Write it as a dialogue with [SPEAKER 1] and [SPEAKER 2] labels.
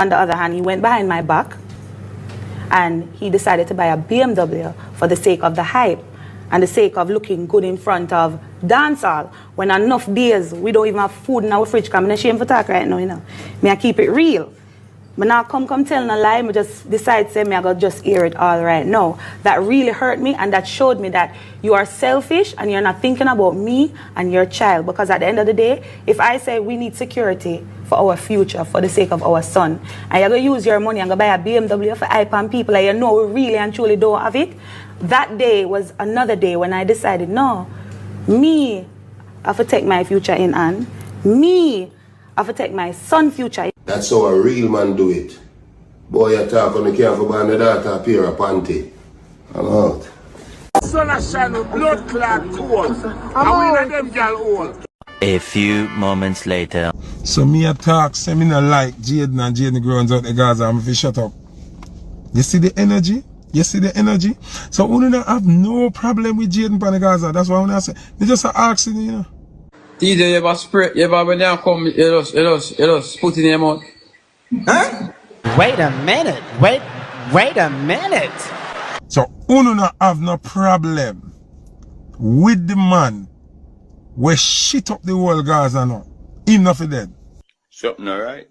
[SPEAKER 1] on the other hand, he went behind my back and he decided to buy a BMW for the sake of the hype and the sake of looking good in front of dancehall. When enough days we don't even have food in our fridge, because I'm not ashamed for talk right now, you know. I keep it real. But now come tell no lie, I just decide to say I gotta just hear it all right now. That really hurt me, and that showed me that you are selfish and you're not thinking about me and your child. Because at the end of the day, if I say we need security for our future, for the sake of our son, and you're gonna use your money and go buy a BMW for hype and people and you know we really and truly don't have it, that day was another day when I decided, no, me, I have to take my future in hand. Me, I have to take my son's future.
[SPEAKER 2] That's how a real man do it. Boy, you talk on the careful by the daughter, a pair of panty. I'm out.
[SPEAKER 3] Son of Shawna, blood clot cold. I'm one of them gal old.
[SPEAKER 4] A few moments later.
[SPEAKER 5] So me a talk, say me not like Jaden and Jaden grounds out the Gaza, I'm fi shut up. You see the energy? You see the energy? So we don't have no problem with Jaden pan the Gaza. That's why I say. They just asking, you know.
[SPEAKER 6] DJ, you ever spray, you ever when they come, you just put in your mouth. Huh?
[SPEAKER 4] Wait a minute. Wait a minute.
[SPEAKER 5] So we don't have no problem with the man we shit up the whole Gaza now. Enough of that.
[SPEAKER 7] Something alright.